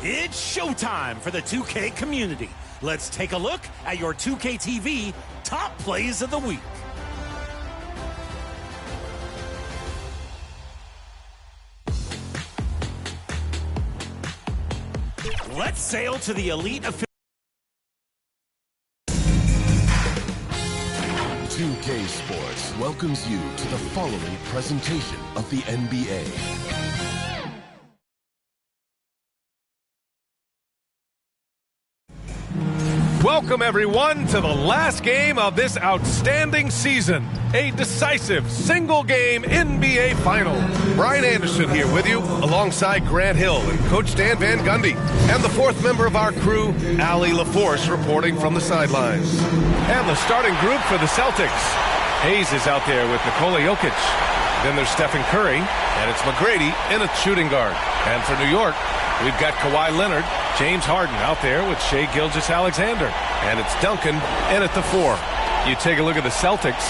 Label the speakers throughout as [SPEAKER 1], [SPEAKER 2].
[SPEAKER 1] It's showtime for the 2K community. Let's take a look at your 2K TV top plays of the week. Let's sail to the elite official.
[SPEAKER 2] 2K Sports welcomes you to the following presentation of the NBA.
[SPEAKER 3] Welcome, everyone, to the last game of this outstanding season. A decisive single-game NBA Final. Brian Anderson here with you, alongside Grant Hill and Coach Dan Van Gundy. And the fourth member of our crew, Allie LaForce, reporting from the sidelines. And the starting group for the Celtics. Hayes is out there with Nikola Jokic. Then there's Stephen Curry, and it's McGrady in a shooting guard. And for New York, we've got Kawhi Leonard, James Harden out there with Shai Gilgeous-Alexander. And it's Duncan in at the 4. You take a look at the Celtics.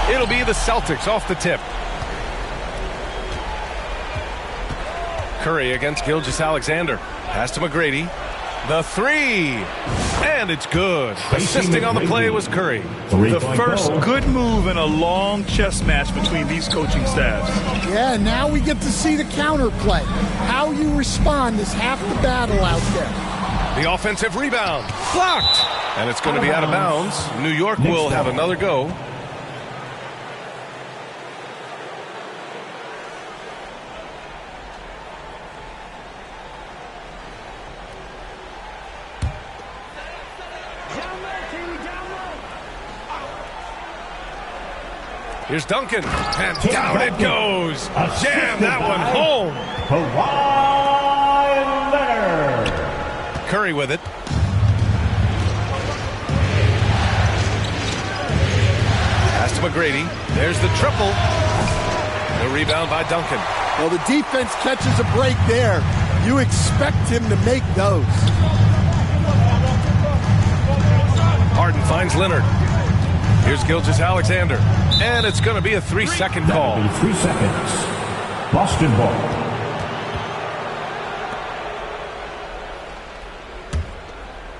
[SPEAKER 3] It'll be the Celtics off the tip. Curry against Gilgeous-Alexander. Pass to McGrady. The 3. And it's good. Assisting on the play was Curry.
[SPEAKER 4] The first good move in a long chess match between these coaching staffs.
[SPEAKER 5] Yeah, now we get to see the counter play. How you respond is half the battle out there.
[SPEAKER 3] The offensive rebound. Blocked. And it's going to be out of bounds. New York will have another go. Here's Duncan, and down it goes. Jam that one home.
[SPEAKER 6] Kawhi Leonard.
[SPEAKER 3] Curry with it. Pass to McGrady. There's the triple. The rebound by Duncan.
[SPEAKER 5] Well, the defense catches a break there. You expect him to make those.
[SPEAKER 3] Harden finds Leonard. Here's Gilgeous-Alexander. And it's going to be a 3-second call.
[SPEAKER 6] 3 seconds. Boston ball.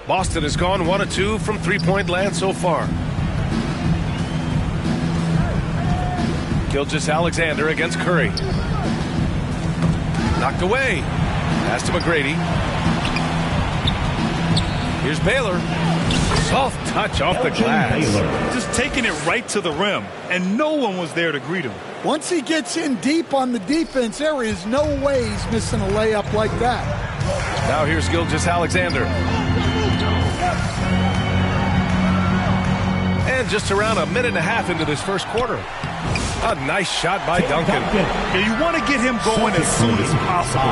[SPEAKER 3] Boston has gone 1 of 2 from three-point land so far. Gilgeous-Alexander against Curry. Knocked away. Pass to McGrady. Here's Baylor. Soft touch off the glass.
[SPEAKER 4] Just taking it right to the rim, and no one was there to greet him.
[SPEAKER 5] Once he gets in deep on the defense, there is no way he's missing a layup like that.
[SPEAKER 3] Now here's Gilgeous-Alexander. And just around a minute and a half into this first quarter. A nice shot by Duncan.
[SPEAKER 4] Yeah, you want to get him going as soon as possible.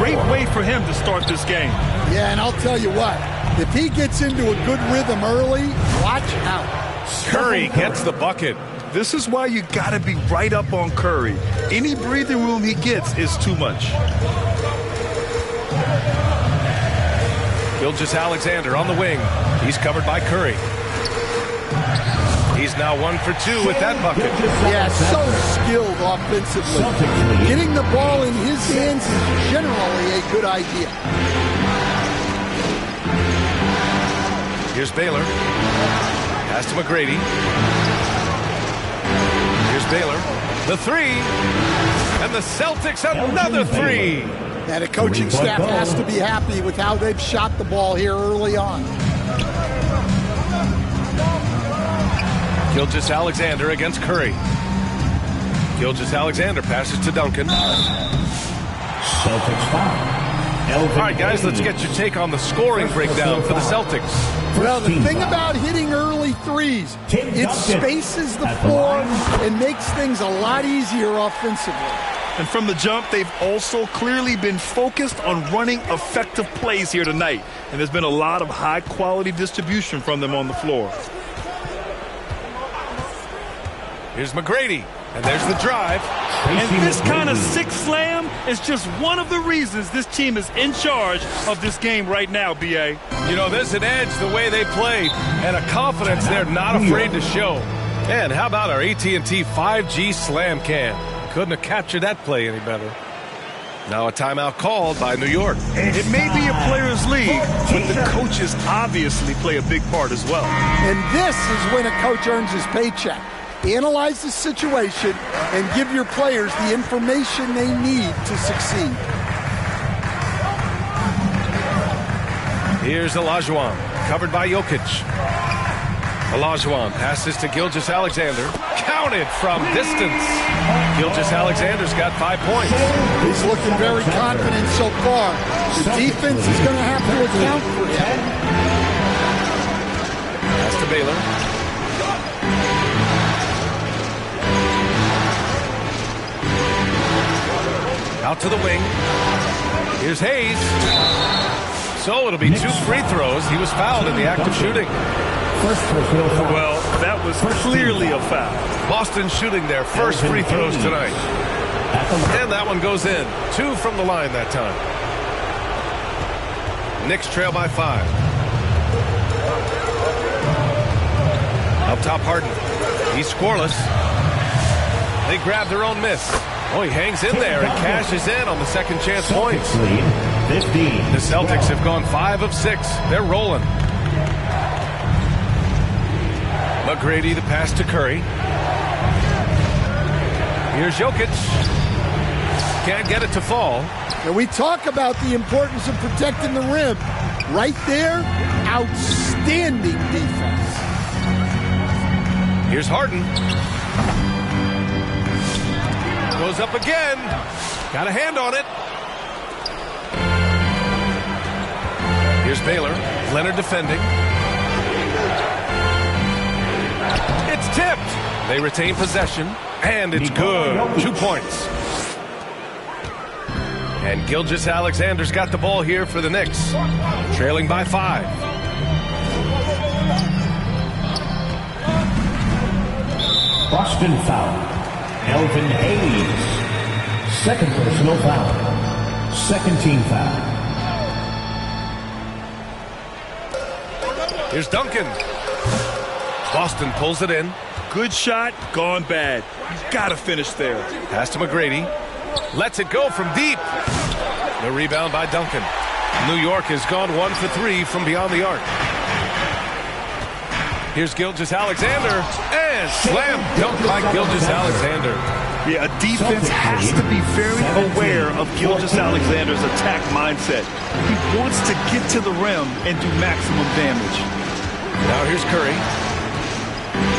[SPEAKER 4] Great way for him to start this game.
[SPEAKER 5] Yeah, and I'll tell you what. If he gets into a good rhythm early, watch out.
[SPEAKER 3] Curry gets the bucket.
[SPEAKER 4] This is why you got to be right up on Curry. Any breathing room he gets is too much.
[SPEAKER 3] Gilgeous-Alexander on the wing. He's covered by Curry. He's now 1 for 2 with that bucket.
[SPEAKER 5] Yeah, so skilled offensively. Getting the ball in his hands is generally a good idea.
[SPEAKER 3] Here's Baylor. Pass to McGrady. Here's Baylor. The 3. And the Celtics another 3.
[SPEAKER 5] And the coaching staff has to be happy with how they've shot the ball here early on.
[SPEAKER 3] Gilgeous-Alexander against Curry. Gilgeous-Alexander passes to Duncan.
[SPEAKER 6] Celtics foul.
[SPEAKER 3] All right, guys, let's get your take on the scoring breakdown for the Celtics.
[SPEAKER 5] Well, the thing about hitting early threes, it spaces the floor and makes things a lot easier offensively.
[SPEAKER 4] And from the jump, they've also clearly been focused on running effective plays here tonight. And there's been a lot of high-quality distribution from them on the floor.
[SPEAKER 3] Here's McGrady, and there's the drive.
[SPEAKER 4] And this kind of sick slam is just one of the reasons this team is in charge of this game right now, B.A.
[SPEAKER 3] You know, there's an edge the way they play, and a confidence they're not afraid to show. And how about our AT&T 5G Slam Cam? Couldn't have captured that play any better. Now a timeout called by New York.
[SPEAKER 4] It may be a players' league, but the coaches obviously play a big part as well.
[SPEAKER 5] And this is when a coach earns his paycheck. Analyze the situation and give your players the information they need to succeed.
[SPEAKER 3] Here's Olajuwon, covered by Jokic. Olajuwon passes to Gilgeous-Alexander, counted from distance. Gilgeous-Alexander's got 5 points.
[SPEAKER 5] He's looking very confident so far. The defense is going to have to account for him.
[SPEAKER 3] Pass to Baylor. Out to the wing. Here's Hayes. So it'll be 2 free throws. He was fouled in the act of shooting.
[SPEAKER 4] Well, that was clearly a foul.
[SPEAKER 3] Boston shooting their first free throws tonight. And that one goes in. 2 from the line that time. Knicks trail by 5. Up top, Harden. He's scoreless. They grab their own miss. Oh, he hangs in there and cashes in on the second chance points. The Celtics have gone 5 of 6. They're rolling. McGrady, the pass to Curry. Here's Jokic. Can't get it to fall.
[SPEAKER 5] And we talk about the importance of protecting the rim. Right there, outstanding defense.
[SPEAKER 3] Here's Harden. Goes up again. Got a hand on it. Here's Baylor. Leonard defending. It's tipped. They retain possession. And it's good. 2 points. And Gilgeous-Alexander's got the ball here for the Knicks. Trailing by 5.
[SPEAKER 6] Boston foul. Elvin Hayes. Second personal foul. Second team foul.
[SPEAKER 3] Here's Duncan. Boston pulls it in.
[SPEAKER 4] Good shot, gone bad. You've got to finish there.
[SPEAKER 3] Pass to McGrady. Lets it go from deep. The rebound by Duncan. New York has gone 1 for 3 from beyond the arc. Here's Gilgeous-Alexander. And slam dunk by Gilgeous-Alexander.
[SPEAKER 4] Yeah, a defense has to be very aware of Gilgeous-Alexander's attack mindset. He wants to get to the rim and do maximum damage.
[SPEAKER 3] Now here's Curry.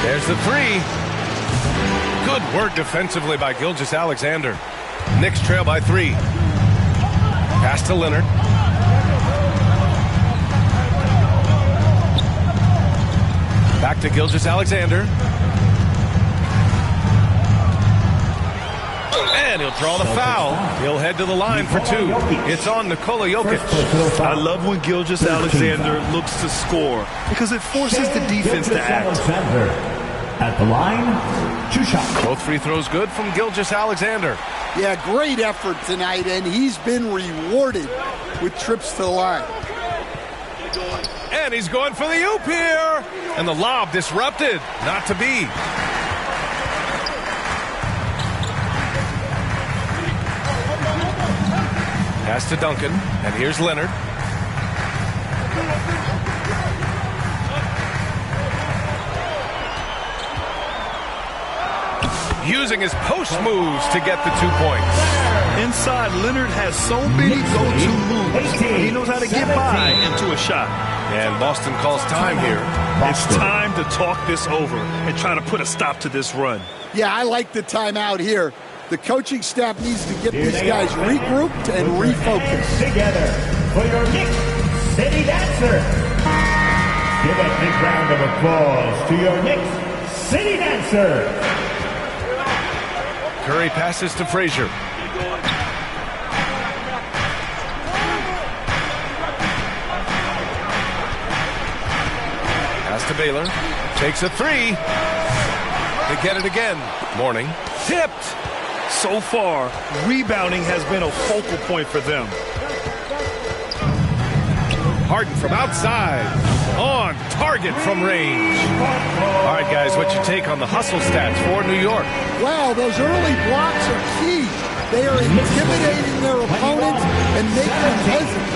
[SPEAKER 3] There's the 3. Good work defensively by Gilgeous-Alexander. Knicks trail by 3. Pass to Leonard. Back to Gilgeous-Alexander. And he'll draw the foul. He'll head to the line for 2. It's on Nikola Jokic.
[SPEAKER 4] I love when Gilgeous-Alexander looks to score because it forces the defense to act.
[SPEAKER 6] At the line, 2 shots.
[SPEAKER 3] Both free throws good from Gilgeous-Alexander.
[SPEAKER 5] Yeah, great effort tonight, and he's been rewarded with trips to the line.
[SPEAKER 3] And he's going for the oop here. And the lob disrupted. Not to be. Pass to Duncan. And here's Leonard. Using his post moves to get the 2 points.
[SPEAKER 4] Inside, Leonard has so many go-to moves. He knows how to get by into a shot.
[SPEAKER 3] And Boston calls time here.
[SPEAKER 4] It's time to talk this over and try to put a stop to this run.
[SPEAKER 5] Yeah, I like the timeout here. The coaching staff needs to get these guys regrouped and refocused.
[SPEAKER 6] Together for your Knicks City Dancer. Give a big round of applause to your Knicks City Dancer.
[SPEAKER 3] Curry passes to Frazier. Pass to Baylor. Takes a three. They get it again. Mourning. Tipped.
[SPEAKER 4] So far, rebounding has been a focal point for them.
[SPEAKER 3] Harden from outside. On target from range. All right, guys, what's your take on the hustle stats for New York?
[SPEAKER 5] Wow, those early blocks are key. They are intimidating their opponents and making them hesitant.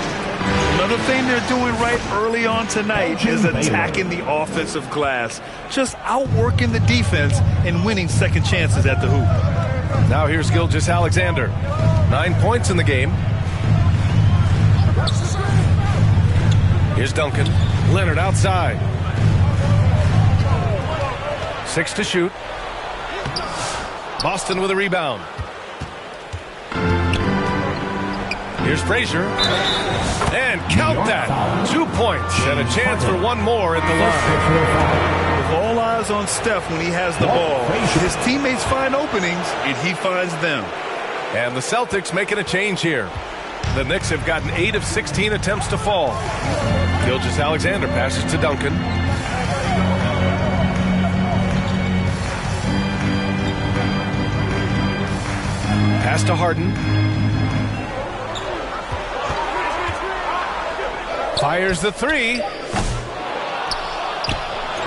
[SPEAKER 4] Another thing they're doing right early on tonight is attacking the offensive glass. Just outworking the defense and winning second chances at the hoop.
[SPEAKER 3] Now here's Gilgeous-Alexander. 9 points in the game. Here's Duncan. Leonard outside. 6 to shoot. Boston with a rebound. Here's Frazier. And count that. 2 points and a chance for one more at the line.
[SPEAKER 4] With all eyes on Steph when he has the ball, his teammates find openings and he finds them.
[SPEAKER 3] And the Celtics making a change here. The Knicks have gotten 8 of 16 attempts to fall. Gilgeous-Alexander passes to Duncan. Pass to Harden. Fires the three.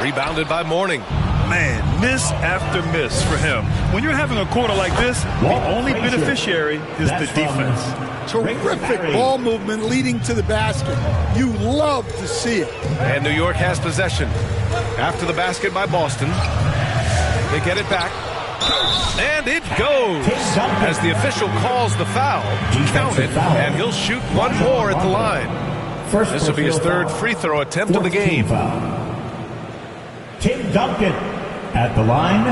[SPEAKER 3] Rebounded by Mourning.
[SPEAKER 4] Man, miss after miss for him. When you're having a quarter like this, the only beneficiary is the defense.
[SPEAKER 5] Terrific ball movement leading to the basket. You love to see it.
[SPEAKER 3] And New York has possession. After the basket by Boston. They get it back. And it goes. As the official calls the foul, count it, and he'll shoot one more at the line. This will be his third free throw attempt of the game.
[SPEAKER 6] Tim Duncan at the line.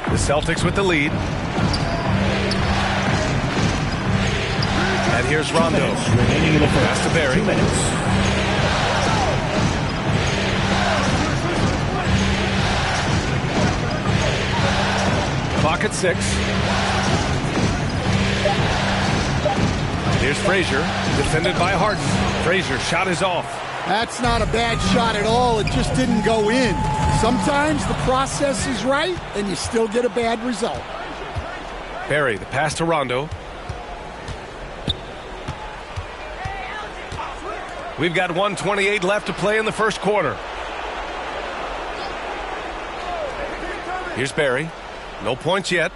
[SPEAKER 3] The Celtics with the lead. And here's Rondo. Pass to Barry.
[SPEAKER 6] 2 minutes.
[SPEAKER 3] Clock at 6. Here's Frazier, defended by Harden. Frazier, shot is off.
[SPEAKER 5] That's not a bad shot at all. It just didn't go in. Sometimes the process is right, and you still get a bad result.
[SPEAKER 3] Barry, the pass to Rondo. We've got 1:28 left to play in the first quarter. Here's Barry. No points yet.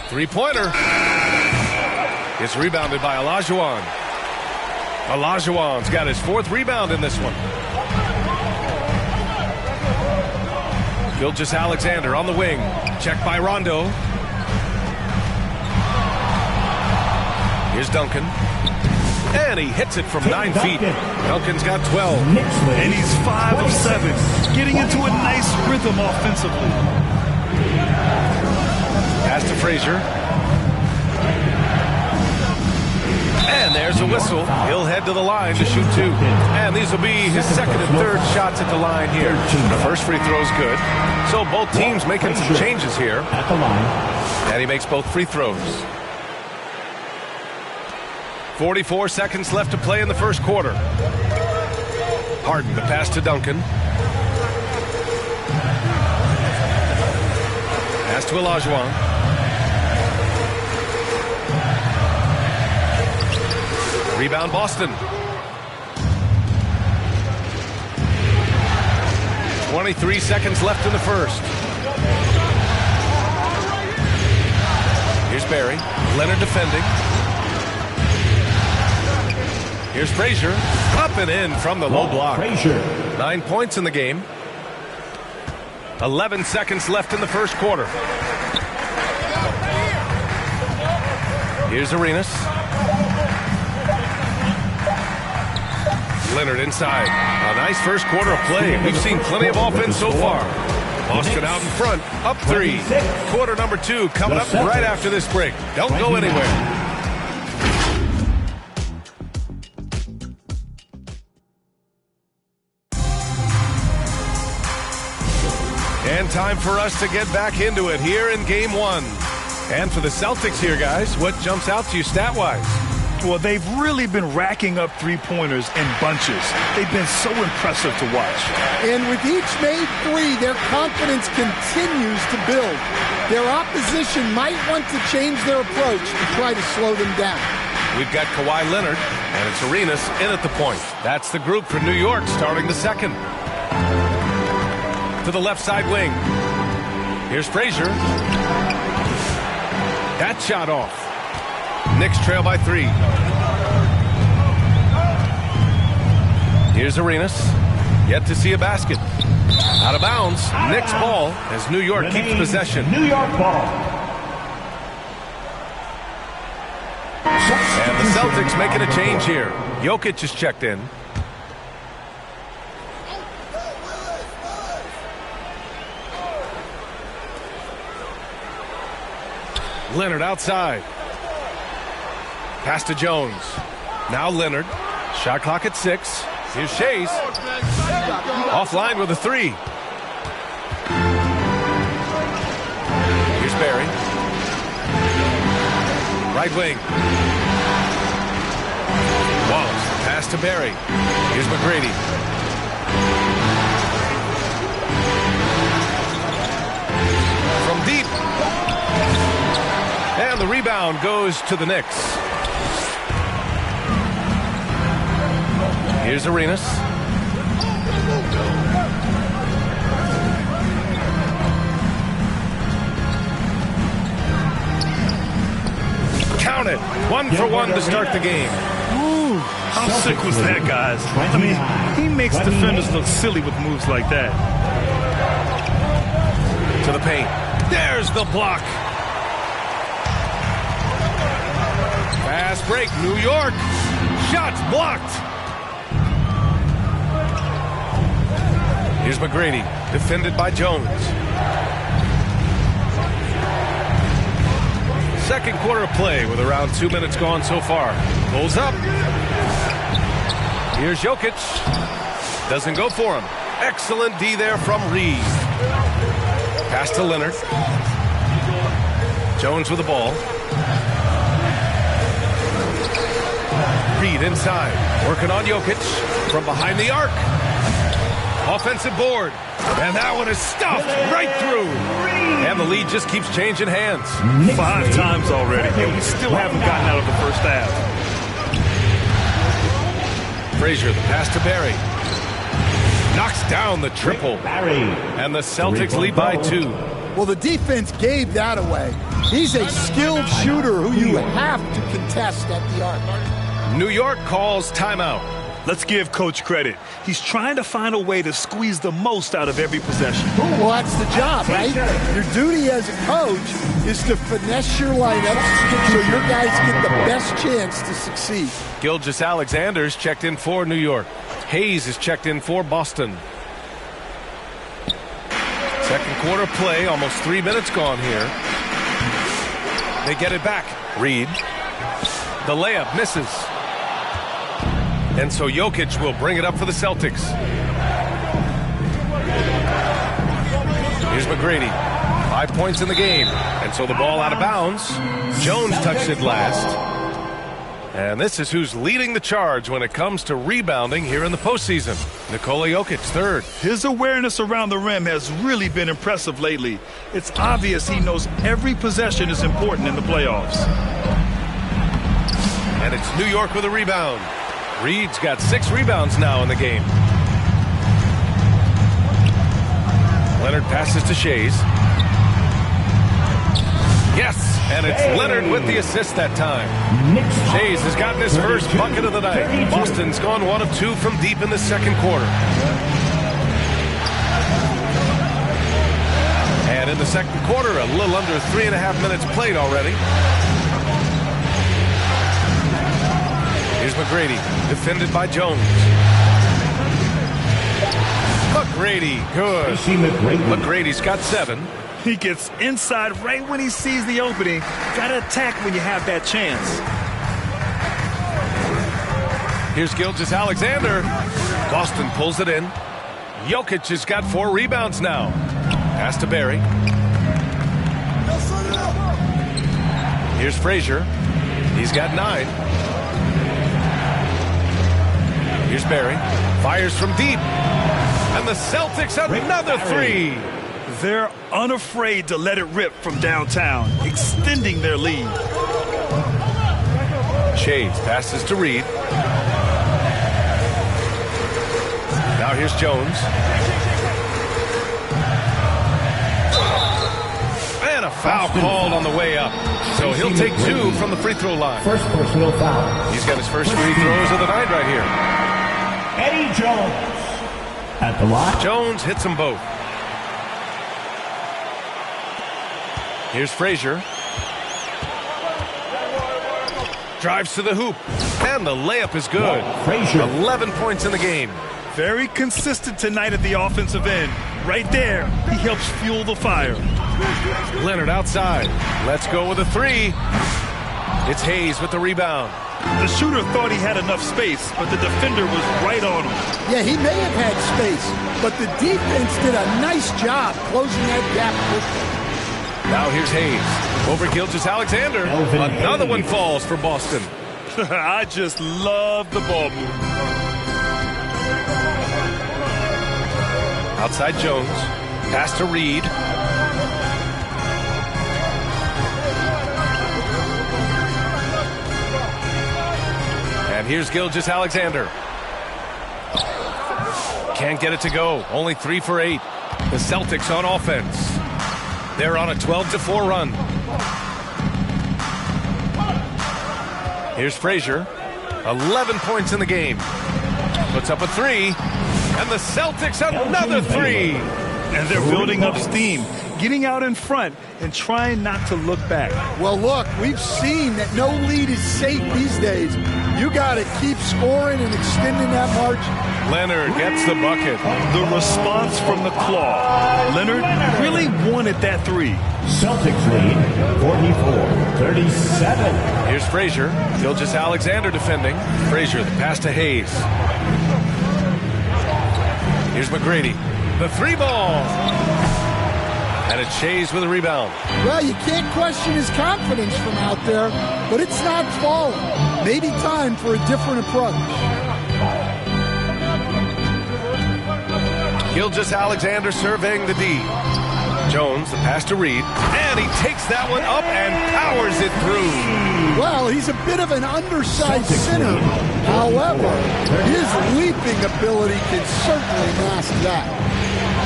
[SPEAKER 3] Three-pointer. It's rebounded by Olajuwon. Olajuwon's got his 4th rebound in this one. Gilgeous-Alexander on the wing. Checked by Rondo. Here's Duncan. And he hits it from 9 feet. Duncan's got 12.
[SPEAKER 4] And he's 5 of 7. Getting into a nice rhythm offensively.
[SPEAKER 3] Pass to Frazier. And there's a whistle. He'll head to the line to shoot 2. And these will be his 2nd and 3rd shots at the line here. The first free throw is good. So both teams making some changes here.
[SPEAKER 6] At the line.
[SPEAKER 3] And he makes both free throws. 44 seconds left to play in the first quarter. Harden, the pass to Duncan. Pass to Olajuwon. Rebound Boston. 23 seconds left in the first. Here's Barry. Leonard defending. Here's Frazier. Up and in from the low block. 9 points in the game. 11 seconds left in the first quarter. Here's Arenas. Leonard inside. A nice first quarter of play. We've seen plenty of offense so far. Boston out in front. Up 3. Quarter number 2 coming up right after this break. Don't go anywhere. And time for us to get back into it here in Game 1. And for the Celtics here, guys, what jumps out to you stat-wise?
[SPEAKER 4] Well, they've really been racking up three-pointers in bunches. They've been so impressive to watch.
[SPEAKER 5] And with each made three, their confidence continues to build. Their opposition might want to change their approach to try to slow them down.
[SPEAKER 3] We've got Kawhi Leonard, and it's Arenas in at the point. That's the group for New York starting the second. To the left side wing. Here's Frazier. That shot off. Knicks trail by 3. Here's Arenas. Yet to see a basket. Out of bounds. Knicks ball as New York keeps possession.
[SPEAKER 6] New York ball.
[SPEAKER 3] And the Celtics making a change here. Jokic is checked in. Leonard outside. Pass to Jones. Now Leonard. Shot clock at 6. Here's Shays. Offline with a 3. Here's Barry. Right wing. Wallace. Pass to Barry. Here's McGrady. From deep. And the rebound goes to the Knicks. Here's Arenas. Count it. 1 for 1 to start the game.
[SPEAKER 4] Ooh, how sick was that, guys? I mean, he makes defenders look silly with moves like that.
[SPEAKER 3] To the paint. There's the block. Fast break, New York. Shots blocked. Here's McGrady, defended by Jones. Second quarter of play with around 2 minutes gone so far. Pulls up. Here's Jokic. Doesn't go for him. Excellent D there from Reed. Pass to Leonard. Jones with the ball. Reed inside, working on Jokic from behind the arc. Offensive board, and that one is stuffed right through. And the lead just keeps changing hands.
[SPEAKER 4] 5 times already, and we still haven't gotten out of the first half.
[SPEAKER 3] Frazier, the pass to Barry. Knocks down the triple. And the Celtics lead by 2.
[SPEAKER 5] Well, the defense gave that away. He's a skilled shooter who you have to contest at the arc.
[SPEAKER 3] New York calls timeout.
[SPEAKER 4] Let's give Coach credit. He's trying to find a way to squeeze the most out of every possession.
[SPEAKER 5] Well, that's the job, right? Your duty as a coach is to finesse your lineups so your guys get the best chance to succeed.
[SPEAKER 3] Gilgeous-Alexander's checked in for New York. Hayes is checked in for Boston. Second quarter play, almost 3 minutes gone here. They get it back. Reed. The layup misses. And so Jokic will bring it up for the Celtics. Here's McGrady. 5 points in the game. And so the ball out of bounds. Jones touched it last. And this is who's leading the charge when it comes to rebounding here in the postseason. Nikola Jokic, third.
[SPEAKER 4] His awareness around the rim has really been impressive lately. It's obvious he knows every possession is important in the playoffs.
[SPEAKER 3] And it's New York with a rebound. Reed's got 6 rebounds now in the game. Leonard passes to Shays. Yes, and it's Leonard with the assist that time. Shays has gotten his first bucket of the night. Boston's gone 1 of 2 from deep in the second quarter. And in the second quarter, a little under 3.5 minutes played already. Here's McGrady, defended by Jones. McGrady, good. McGrady's got 7.
[SPEAKER 4] He gets inside right when he sees the opening. Gotta attack when you have that chance.
[SPEAKER 3] Here's Gilgeous-Alexander. Boston pulls it in. Jokic has got 4 rebounds now. Pass to Barry. Here's Frazier. He's got 9. Here's Barry. Fires from deep. And the Celtics another 3.
[SPEAKER 4] They're unafraid to let it rip from downtown, extending their lead.
[SPEAKER 3] Chase passes to Reed. Now here's Jones. And a foul called on the way up. So he'll take 2 from the free throw line.
[SPEAKER 6] First personal foul.
[SPEAKER 3] He's got his first free throws of the night right here.
[SPEAKER 6] Eddie Jones at the line.
[SPEAKER 3] Jones hits them both. Here's Frazier. Drives to the hoop. And the layup is good.
[SPEAKER 6] Frazier.
[SPEAKER 3] 11 points in the game.
[SPEAKER 4] Very consistent tonight at the offensive end. Right there, he helps fuel the fire.
[SPEAKER 3] Leonard outside. Let's go with a 3. It's Hayes with the rebound.
[SPEAKER 4] The shooter thought he had enough space, but the defender was right on him.
[SPEAKER 5] Yeah, he may have had space, but the defense did a nice job closing that gap quickly.
[SPEAKER 3] Now here's Hayes. Over Gilgeous-Alexander. Another one falls for Boston.
[SPEAKER 4] I just love the ball movement.
[SPEAKER 3] Outside Jones. Pass to Reed. And here's Gilgeous-Alexander. Can't get it to go. Only 3 for 8. The Celtics on offense. They're on a 12-4 run. Here's Frazier. 11 points in the game. Puts up a 3. And the Celtics another 3.
[SPEAKER 4] And they're building up steam, getting out in front and trying not to look back.
[SPEAKER 5] Well, look, we've seen that no lead is safe these days. You got to keep scoring and extending that margin.
[SPEAKER 3] Leonard gets the bucket.
[SPEAKER 4] The response from the claw. Leonard really wanted that 3.
[SPEAKER 6] Celtics lead 44-37.
[SPEAKER 3] Here's Frazier. Gilgeous-Alexander defending. Frazier, the pass to Hayes. Here's McGrady. The 3 ball. And it's Hayes with a rebound.
[SPEAKER 5] Well, you can't question his confidence from out there, but it's not falling. Maybe time for a different approach.
[SPEAKER 3] Gilgeous-Alexander surveying the D. Jones, the pass to Reed. And he takes that one up and powers it through.
[SPEAKER 5] Well, he's a bit of an undersized center. However, his leaping ability can certainly mask that.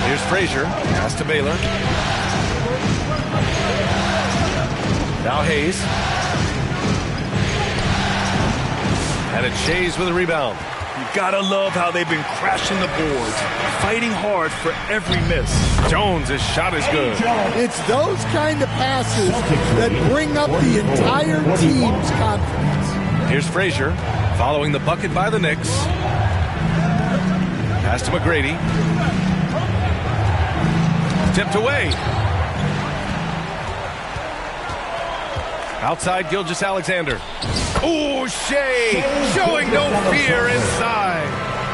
[SPEAKER 3] Here's Frazier. Pass to Baylor. Now Hayes. And it's Hayes with a rebound.
[SPEAKER 4] You gotta love how they've been crashing the boards, fighting hard for every miss.
[SPEAKER 3] Jones, his shot is good.
[SPEAKER 5] It's those kind of passes that bring up the entire team's confidence.
[SPEAKER 3] Here's Frazier, following the bucket by the Knicks. Pass to McGrady. Tipped away. Outside Gilgeous-Alexander. Oh, Shea showing no fear inside.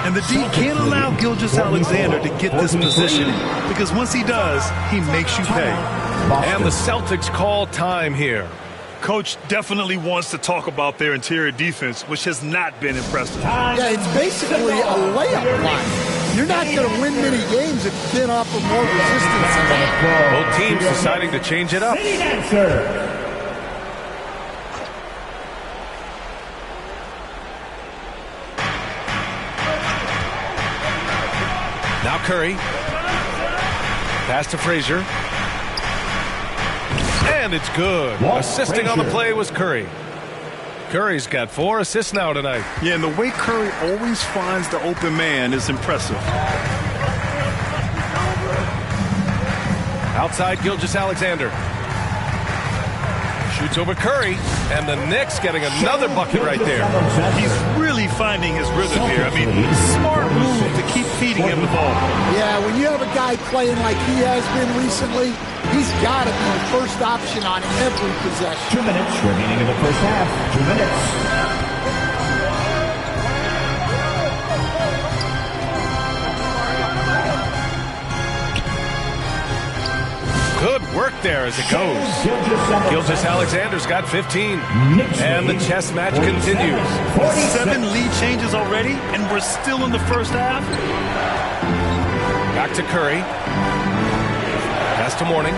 [SPEAKER 4] And the D can't allow Gilgeous-Alexander to get this positioning, because once he does, he makes you pay.
[SPEAKER 3] And the Celtics call time here.
[SPEAKER 4] Coach definitely wants to talk about their interior defense, which has not been impressive.
[SPEAKER 5] Yeah, it's basically a layup line. You're not going to win many games if you can't offer more resistance than that.
[SPEAKER 3] Both teams deciding to change it up. Now Curry. Pass to Frazier. And it's good. Assisting on the play was Curry. Curry's got 4 assists now tonight.
[SPEAKER 4] Yeah, and the way Curry always finds the open man is impressive.
[SPEAKER 3] Outside Gilgeous-Alexander. Shoots over Curry. And the Knicks getting another bucket right there.
[SPEAKER 4] He's really finding his rhythm here. I mean, smart move to keep feeding him the ball.
[SPEAKER 5] Yeah, when you have a guy playing like he has been recently, he's got to be the first option on every possession.
[SPEAKER 6] 2 minutes remaining in the first half. 2 minutes.
[SPEAKER 3] there as it goes. Gilgeous-Alexander's got 15. And the chess match continues.
[SPEAKER 4] 7 lead changes already, and we're still in the first half.
[SPEAKER 3] Back to Curry. Pass to Mourning.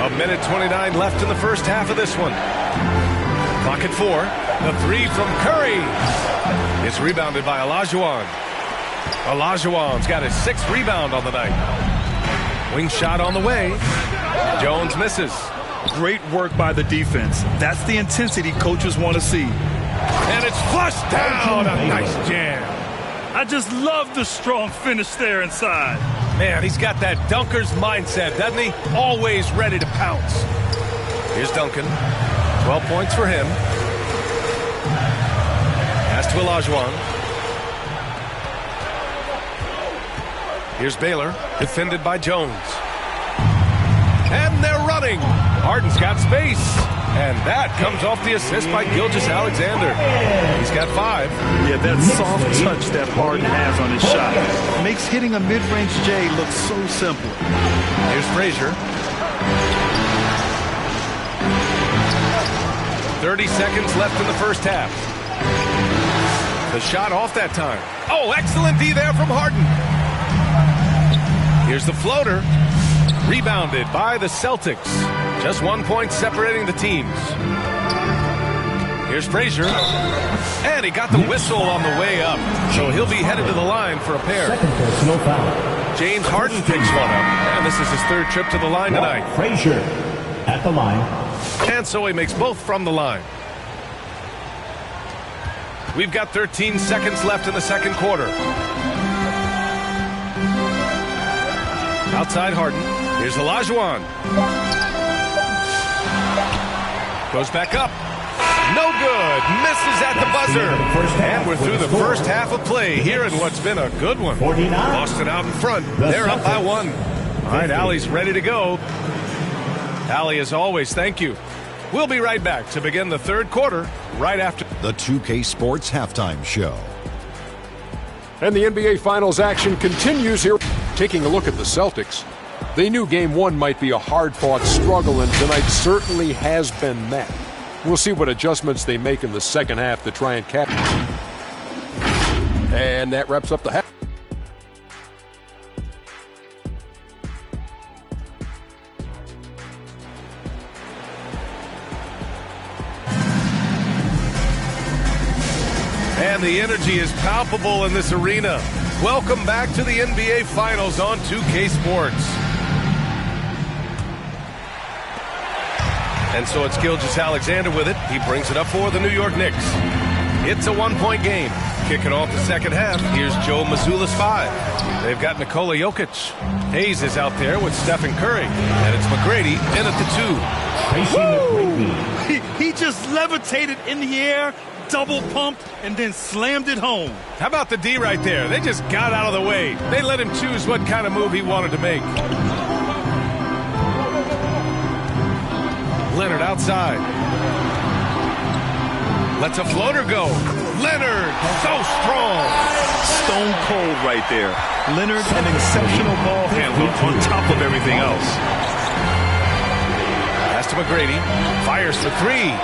[SPEAKER 3] A minute 29 left in the first half of this one. Clock at 4. The 3 from Curry. It's rebounded by Olajuwon. Olajuwon's got his 6th rebound on the night. Wing shot on the way. Jones misses.
[SPEAKER 4] Great work by the defense. That's the intensity coaches want to see.
[SPEAKER 3] And it's flushed down. A nice jam.
[SPEAKER 4] I just love the strong finish there inside.
[SPEAKER 3] Man, he's got that dunker's mindset, doesn't he? Always ready to pounce. Here's Duncan. 12 points for him. Pass to Olajuwon. Here's Baylor, defended by Jones. And they're running. Harden's got space. And that comes off the assist by Gilgeous-Alexander. He's got 5.
[SPEAKER 4] Yeah, that soft touch that Harden has on his shot makes hitting a mid-range J look so simple.
[SPEAKER 3] Here's Frazier. 30 seconds left in the first half. The shot off that time. Oh, excellent D there from Harden. Here's the floater. Rebounded by the Celtics. Just 1 point separating the teams. Here's Frazier. And he got the whistle on the way up. So he'll be headed to the line for a pair. James Harden picks one up. And this is his 3rd trip to the line tonight.
[SPEAKER 6] Frazier at the line.
[SPEAKER 3] And so he makes both from the line. We've got 13 seconds left in the second quarter. Outside Harden. Here's Olajuwon. Goes back up. No good. Misses at the buzzer. And we're through the first half of play here in what's been a good one. Boston out in front. They're up by 1. All right, Allie's ready to go. Allie, as always, thank you. We'll be right back to begin the third quarter right after
[SPEAKER 7] the 2K Sports Halftime Show.
[SPEAKER 8] And the NBA Finals action continues here. Taking a look at the Celtics, they knew Game 1 might be a hard-fought struggle, and tonight certainly has been that. We'll see what adjustments they make in the second half to try and capture. And that wraps up the half.
[SPEAKER 3] And the energy is palpable in this arena. Welcome back to the NBA Finals on 2K Sports. And so it's Gilgeous-Alexander with it. He brings it up for the New York Knicks. It's a 1-point game. Kicking off the second half, here's Joe Mazzulla's 5. They've got Nikola Jokic. Hayes is out there with Stephen Curry. And it's McGrady in at the 2.
[SPEAKER 4] He just levitated in the air, double pumped, and then slammed it home.
[SPEAKER 3] How about the D right there? They just got out of the way. They let him choose what kind of move he wanted to make. Leonard outside. Lets a floater go. Leonard, so strong.
[SPEAKER 4] Stone cold right there. Leonard, an exceptional ball handler on top of everything else.
[SPEAKER 3] Pass to McGrady. Fires for 3.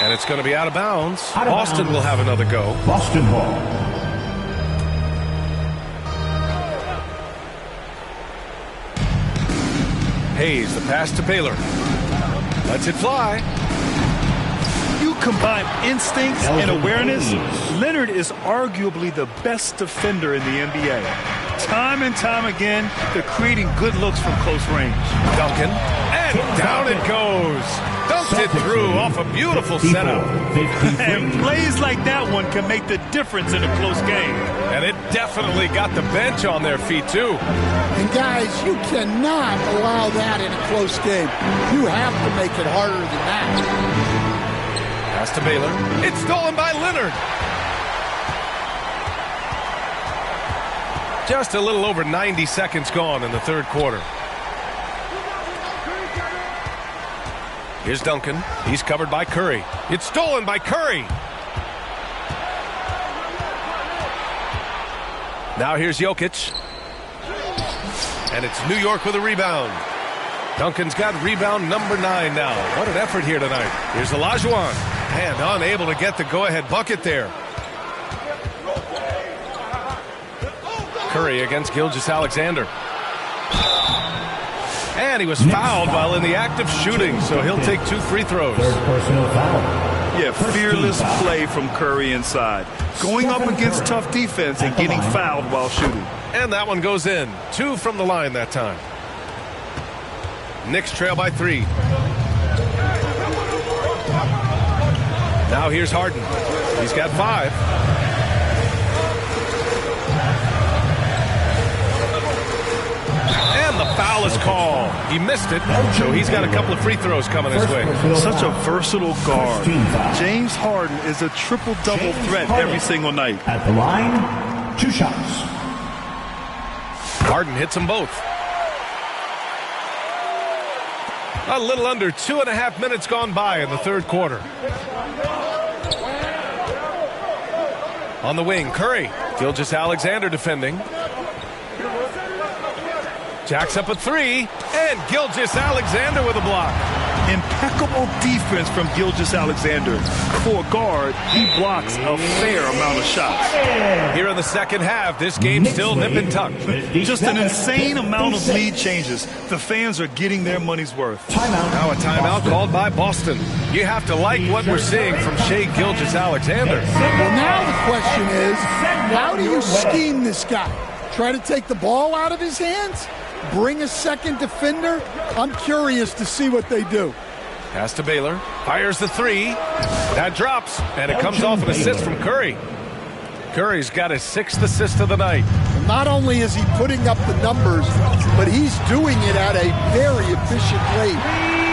[SPEAKER 3] And it's going to be out of bounds. Boston will have another go.
[SPEAKER 6] Boston ball.
[SPEAKER 3] Hayes, the pass to Baylor. Lets it fly.
[SPEAKER 4] You combine instincts and awareness. Leonard is arguably the best defender in the NBA. Time and time again, they're creating good looks from close range.
[SPEAKER 3] Duncan. And down it goes. Dunked it through off a beautiful setup.
[SPEAKER 4] And plays like that one can make the difference in a close game.
[SPEAKER 3] And it definitely got the bench on their feet, too.
[SPEAKER 5] And, guys, you cannot allow that in a close game. You have to make it harder than that.
[SPEAKER 3] Pass to Baylor. It's stolen by Leonard. Just a little over 90 seconds gone in the third quarter. Here's Duncan. He's covered by Curry. It's stolen by Curry. Now here's Jokic. And it's New York with a rebound. Duncan's got rebound number 9 now. What an effort here tonight. Here's Olajuwon. And unable to get the go-ahead bucket there. Curry against Gilgeous-Alexander. And he was fouled while in the act of shooting, so he'll take 2 free throws.
[SPEAKER 6] Third personal foul.
[SPEAKER 4] Yeah, fearless play from Curry inside. Going up against tough defense and getting fouled while shooting.
[SPEAKER 3] And that one goes in. 2 from the line that time. Knicks trail by 3. Now here's Harden. He's got 5. And the foul is called. He missed it, so he's got a couple of free throws coming his way.
[SPEAKER 4] Such a versatile guard. James Harden is a triple-double threat every single night.
[SPEAKER 6] At the line, 2 shots.
[SPEAKER 3] Harden hits them both. A little under 2.5 minutes gone by in the third quarter. On the wing, Curry. Gilgeous-Alexander defending. Jacks up a 3, and Gilgeous-Alexander with a block.
[SPEAKER 4] Impeccable defense from Gilgeous-Alexander. For a guard, he blocks a fair amount of shots.
[SPEAKER 3] Here in the second half, this game's still nip and tuck.
[SPEAKER 4] Just an insane amount of lead changes. The fans are getting their money's worth.
[SPEAKER 3] Now a timeout called by Boston. You have to like what we're seeing from Shai Gilgeous-Alexander.
[SPEAKER 5] Well, now the question is, how do you scheme this guy? Try to take the ball out of his hands? Bring a second defender? I'm curious to see what they do.
[SPEAKER 3] Pass to Baylor. Fires the 3. That drops, and it comes off an assist from Curry. Curry's got his 6th assist of the night.
[SPEAKER 5] Not only is he putting up the numbers, but he's doing it at a very efficient rate.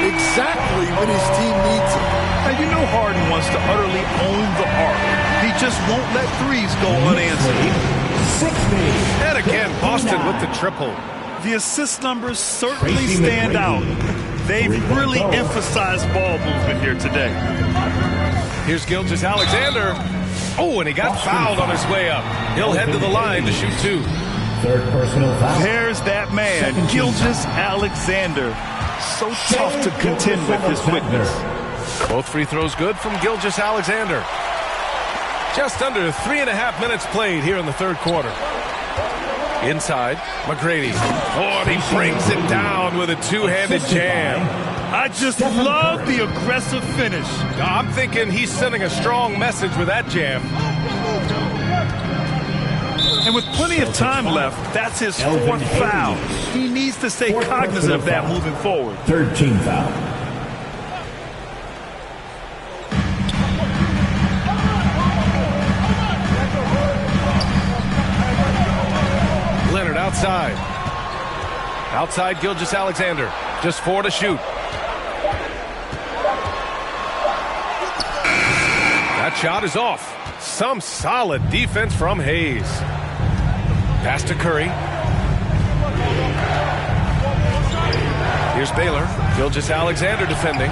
[SPEAKER 5] Exactly when his team needs it.
[SPEAKER 4] Now, you know Harden wants to utterly own the arc. He just won't let threes go unanswered.
[SPEAKER 3] And again, Boston with the triple.
[SPEAKER 4] The assist numbers certainly stand out. They've really emphasized ball movement here today.
[SPEAKER 3] Here's Gilgeous-Alexander. Oh, and he got fouled on his way up. He'll head to the line to shoot 2.
[SPEAKER 6] Third personal foul.
[SPEAKER 4] There's that man, Gilgeous-Alexander. So tough to contend with this quickness.
[SPEAKER 3] Both free throws good from Gilgeous-Alexander. Just under 3.5 minutes played here in the third quarter. Inside, McGrady. Oh, and he brings it down with a 2-handed jam.
[SPEAKER 4] I just love the aggressive finish.
[SPEAKER 3] I'm thinking he's sending a strong message with that jam.
[SPEAKER 4] And with plenty of time left, that's his 4th foul. He needs to stay cognizant of that moving forward.
[SPEAKER 6] Third team foul.
[SPEAKER 3] Leonard outside. Outside Gilgeous-Alexander. Just 4 to shoot. That shot is off. Some solid defense from Hayes. Pass to Curry. Here's Baylor. Gilgeous-Alexander defending.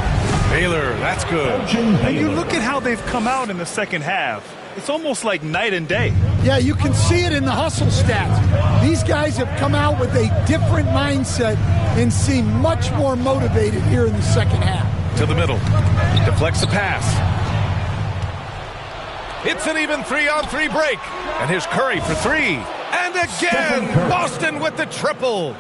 [SPEAKER 3] Baylor, that's good.
[SPEAKER 4] And you look at how they've come out in the second half. It's almost like night and day.
[SPEAKER 5] Yeah, you can see it in the hustle stats. These guys have come out with a different mindset and seem much more motivated here in the second half.
[SPEAKER 3] To the middle. Deflects the pass. It's an even 3-on-3 break. And here's Curry for 3. And again, Boston with the triple.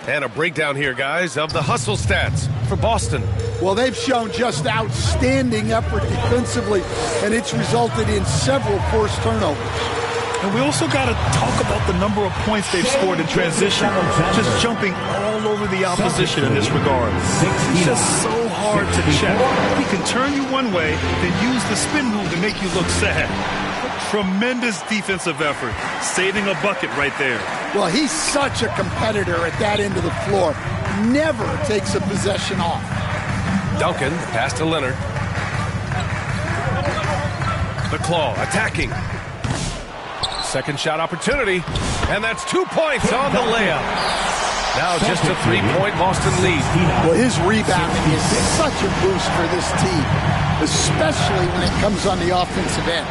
[SPEAKER 3] And a breakdown here, guys, of the hustle stats for Boston.
[SPEAKER 5] Well, they've shown just outstanding effort defensively, and it's resulted in several forced turnovers.
[SPEAKER 4] And we also got to talk about the number of points they've scored in transition, just jumping all over the opposition in this regard. It's just so hard to check. He can turn you one way, then use the spin move to make you look sad. Tremendous defensive effort, saving a bucket right there.
[SPEAKER 5] Well, he's such a competitor at that end of the floor. Never takes a possession off.
[SPEAKER 3] Duncan, pass to Leonard. The claw, attacking. Second shot opportunity, and that's 2 points on the layup. Now just a 3-point Boston lead.
[SPEAKER 5] Well, his rebounding is such a boost for this team, especially when it comes on the offensive end.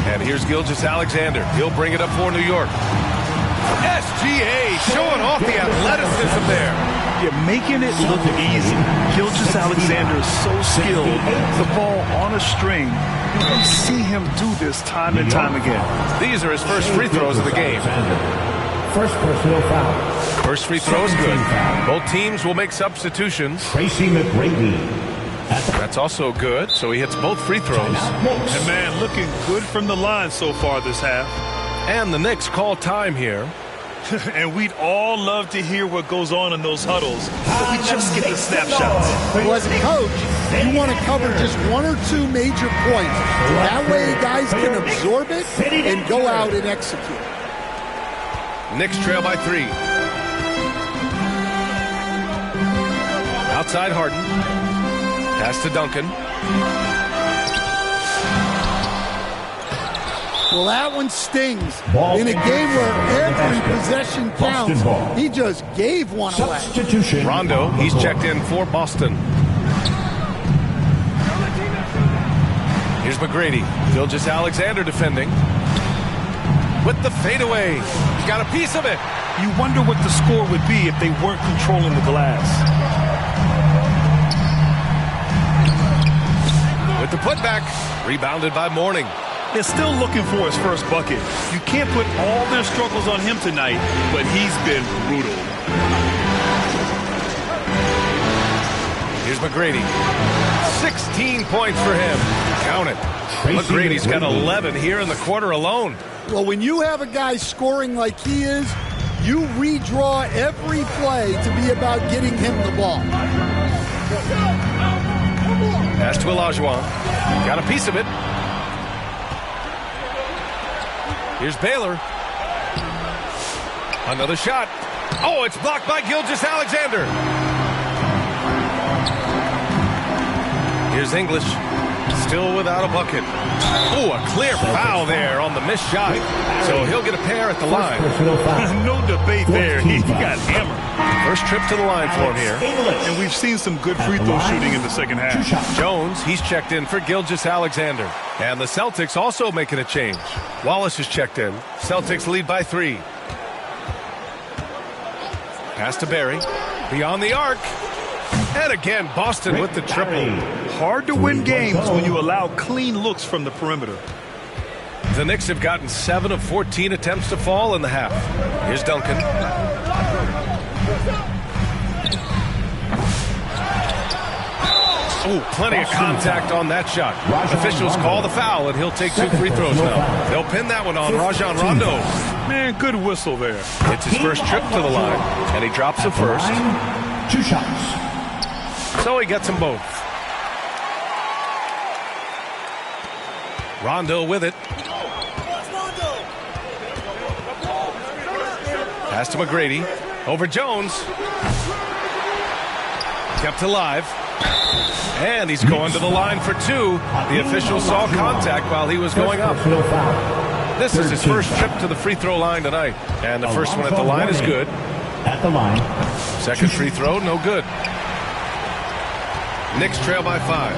[SPEAKER 3] And here's Gilgeous-Alexander. He'll bring it up for New York. SGA showing off the athleticism there.
[SPEAKER 4] You're making it look easy. Gilgeous-Alexander is so skilled. The ball on a string. You see him do this time and time again.
[SPEAKER 3] These are his first free throws of the game.
[SPEAKER 6] First personal foul.
[SPEAKER 3] First free throw is good. Both teams will make substitutions.
[SPEAKER 6] Tracy McGrady.
[SPEAKER 3] That's also good, so he hits both free throws.
[SPEAKER 4] And man, looking good from the line so far this half.
[SPEAKER 3] And the Knicks call time here.
[SPEAKER 4] And we'd all love to hear what goes on in those huddles, but we just get the snapshots.
[SPEAKER 5] Well, as a coach, you want to cover just one or two major points. That way guys can absorb it and go out and execute.
[SPEAKER 3] Knicks trail by 3. Outside Harden. Pass to Duncan.
[SPEAKER 5] Well, that one stings. In a game where every possession counts, he just gave one away.
[SPEAKER 3] Rondo, he's checked in for Boston. Here's McGrady. Gilgeous-Alexander defending. With the fadeaway. He's got a piece of it.
[SPEAKER 4] You wonder what the score would be if they weren't controlling the glass.
[SPEAKER 3] With the putback. Rebounded by Mourning.
[SPEAKER 4] They're still looking for his first bucket. You can't put all their struggles on him tonight, but he's been brutal.
[SPEAKER 3] Here's McGrady. 16 points for him. Count it. McGrady's got 11 here in the quarter alone.
[SPEAKER 5] Well, when you have a guy scoring like he is, you redraw every play to be about getting him the ball.
[SPEAKER 3] Pass to Olajuwon. Got a piece of it. Here's Baylor. Another shot. Oh, it's blocked by Gilgeous-Alexander. Here's English. Still without a bucket. Oh, a clear foul there on the missed shot. So he'll get a pair at the line.
[SPEAKER 4] No debate there. He got hammered.
[SPEAKER 3] First trip to the line for him here.
[SPEAKER 4] And we've seen some good free throw shooting in the second half.
[SPEAKER 3] Jones, he's checked in for Gilgeous-Alexander. And the Celtics also making a change. Wallace is checked in. Celtics lead by 3. Pass to Barry. Beyond the arc. And again, Boston with the triple.
[SPEAKER 4] Hard to win games when you allow clean looks from the perimeter.
[SPEAKER 3] The Knicks have gotten 7 of 14 attempts to fall in the half. Here's Duncan. Oh, plenty of contact on that shot. Officials call the foul, and he'll take 2 free throws now. They'll pin that one on Rajon Rondo.
[SPEAKER 4] Man, good whistle there.
[SPEAKER 3] It's his first trip to the line, and he drops the first.
[SPEAKER 6] 2 shots.
[SPEAKER 3] So he gets them both. Rondo with it. Pass to McGrady. Over Jones. Kept alive. And he's going to the line for 2. The official saw contact while he was going up. This is his first trip to the free throw line tonight. And the first one at the line is good.
[SPEAKER 6] At the line.
[SPEAKER 3] Second free throw, no good. Knicks trail by 5.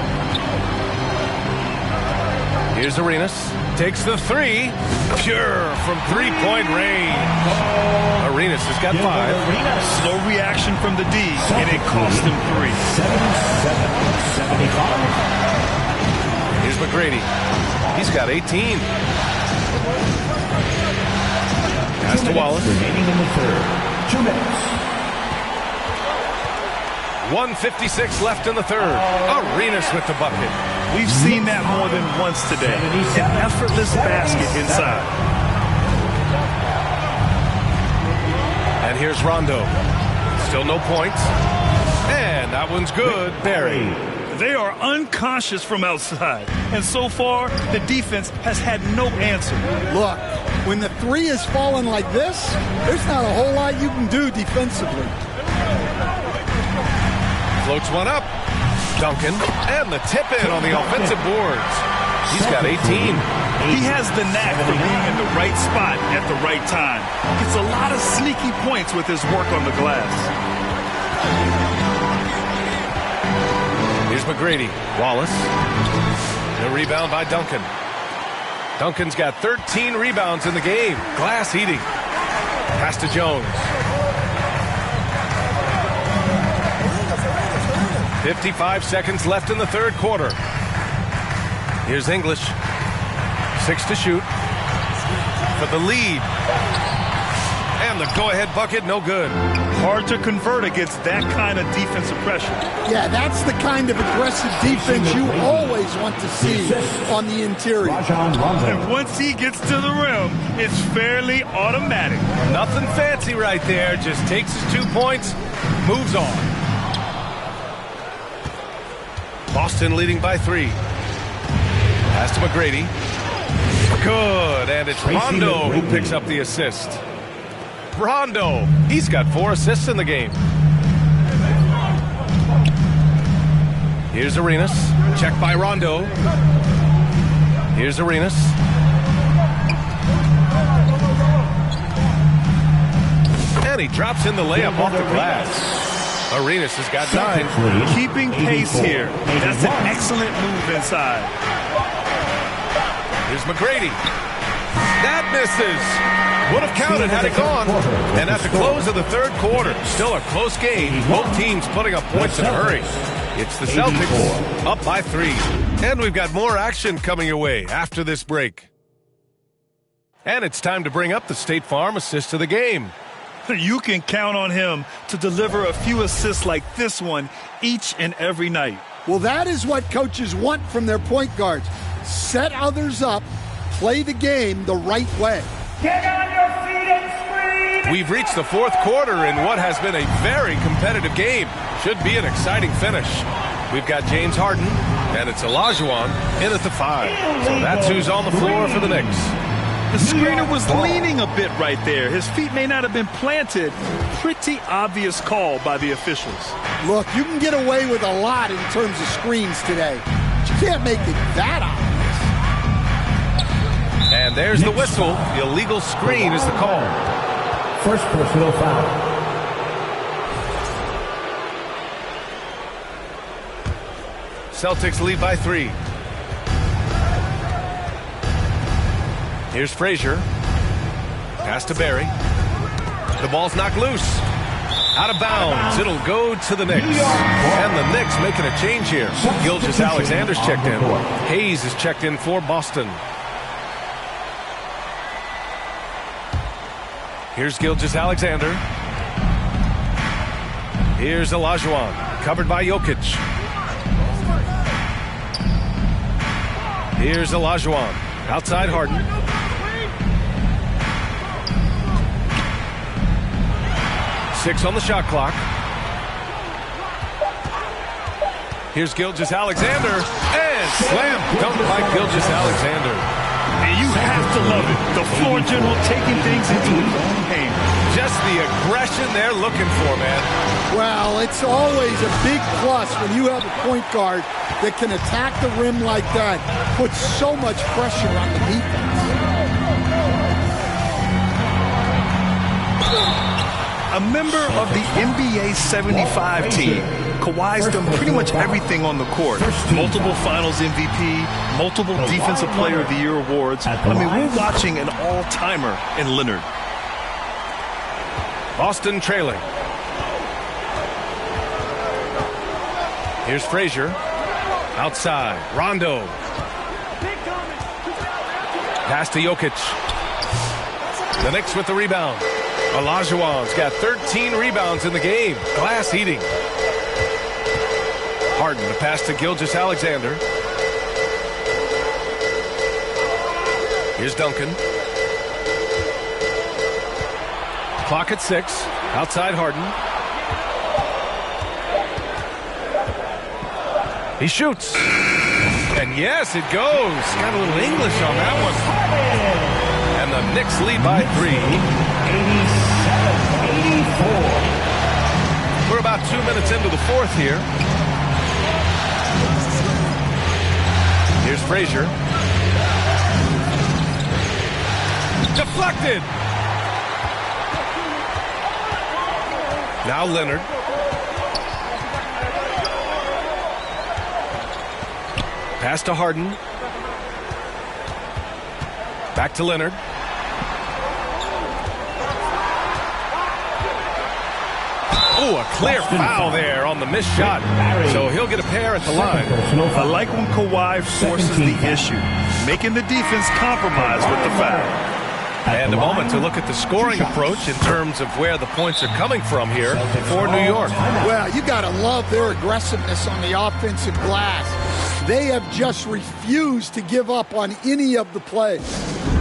[SPEAKER 3] Here's Arenas. Takes the 3. Pure from 3-point range. Arenas has got 5.
[SPEAKER 4] Slow reaction from the D, and it cost him 3.
[SPEAKER 6] 77-75.
[SPEAKER 3] Here's McGrady. He's got 18. Pass to Wallace.
[SPEAKER 6] Remaining in the third. 2 minutes.
[SPEAKER 3] 1:56 left in the third. Arenas with the bucket.
[SPEAKER 4] We've seen that more than once today. An effortless basket inside.
[SPEAKER 3] And here's Rondo. Still no points. And that one's good. Barry.
[SPEAKER 4] They are unconscious from outside. And so far, the defense has had no answer.
[SPEAKER 5] Look, when the 3 is falling like this, there's not a whole lot you can do defensively.
[SPEAKER 3] Floats one up. Duncan. And the tip in on the offensive boards. He's got 18.
[SPEAKER 4] He has the knack for being in the right spot at the right time. Gets a lot of sneaky points with his work on the glass.
[SPEAKER 3] Here's McGrady. Wallace. The rebound by Duncan. Duncan's got 13 rebounds in the game. Glass eating. Pass to Jones. 55 seconds left in the third quarter. Here's English. 6 to shoot. For the lead. And the go-ahead bucket, no good.
[SPEAKER 4] Hard to convert against that kind of defensive pressure.
[SPEAKER 5] Yeah, that's the kind of aggressive defense you always want to see on the interior.
[SPEAKER 4] And once he gets to the rim, it's fairly automatic.
[SPEAKER 3] Nothing fancy right there. Just takes his 2 points, moves on. Boston leading by 3. Pass to McGrady. Good, and it's Rondo who picks up the assist. Rondo, he's got 4 assists in the game. Here's Arenas, checked by Rondo. Here's Arenas. And he drops in the layup off the glass. Arenas has got 9.
[SPEAKER 4] Keeping pace here. That's an excellent move inside.
[SPEAKER 3] Here's McGrady. That misses. Would have counted had it gone. And at the close of the third quarter, still a close game. Both teams putting up points in a hurry. It's the Celtics up by 3. And we've got more action coming your way after this break. And it's time to bring up the State Farm assist of the game.
[SPEAKER 4] You can count on him to deliver a few assists like this one each and every night.
[SPEAKER 5] Well, that is what coaches want from their point guards. Set others up, play the game the right way.
[SPEAKER 6] Get on your feet and scream!
[SPEAKER 3] We've reached the fourth quarter in what has been a very competitive game. Should be an exciting finish. We've got James Harden, and it's Olajuwon in at the 5. So that's who's on the floor for the Knicks.
[SPEAKER 4] The screener was leaning a bit right there. His feet may not have been planted. Pretty obvious call by the officials.
[SPEAKER 5] Look, you can get away with a lot in terms of screens today. But you can't make it that obvious.
[SPEAKER 3] And there's the whistle. Illegal screen is the call.
[SPEAKER 6] First personal foul.
[SPEAKER 3] Celtics lead by 3. Here's Frazier. Pass to Barry. The ball's knocked loose. Out of bounds. It'll go to the Knicks. And the Knicks making a change here. Gilgeous-Alexander's checked in. Hayes is checked in for Boston. Here's Gilgeous-Alexander. Here's Olajuwon, covered by Jokic. Here's Olajuwon, outside Harden. Six on the shot clock. Here's Gilgeous-Alexander, and slam dunked by Gilgeous-Alexander.
[SPEAKER 4] And you have to love it. The floor general taking things into his own hands.
[SPEAKER 3] Just the aggression they're looking for, man.
[SPEAKER 5] Well, it's always a big plus when you have a point guard that can attack the rim like that, put so much pressure on the defense.
[SPEAKER 4] A member of the NBA 75 team, Kawhi's done pretty much everything on the court. Multiple Finals MVP, multiple Defensive Player of the Year awards. I mean, we're watching an all-timer in Leonard.
[SPEAKER 3] Boston trailing. Here's Frazier. Outside. Rondo. Pass to Jokic. The Knicks with the rebound. Olajuwon's got 13 rebounds in the game. Glass eating. Harden, the pass to Gilgeous-Alexander. Here's Duncan. Clock at 6. Outside Harden. He shoots. And yes, it goes. Got a little English on that one. And the Knicks lead by 3. 87-84. We're about 2 minutes into the fourth here. Here's Frazier. Deflected. Now Leonard. Pass to Harden. Back to Leonard. Oh, a clear foul there on the missed shot. So he'll get a pair at the line.
[SPEAKER 4] I like when Kawhi forces the issue, making the defense compromise with the foul.
[SPEAKER 3] And a moment to look at the scoring approach in terms of where the points are coming from here for New York.
[SPEAKER 5] Well, you got to love their aggressiveness on the offensive glass. They have just refused to give up on any of the plays.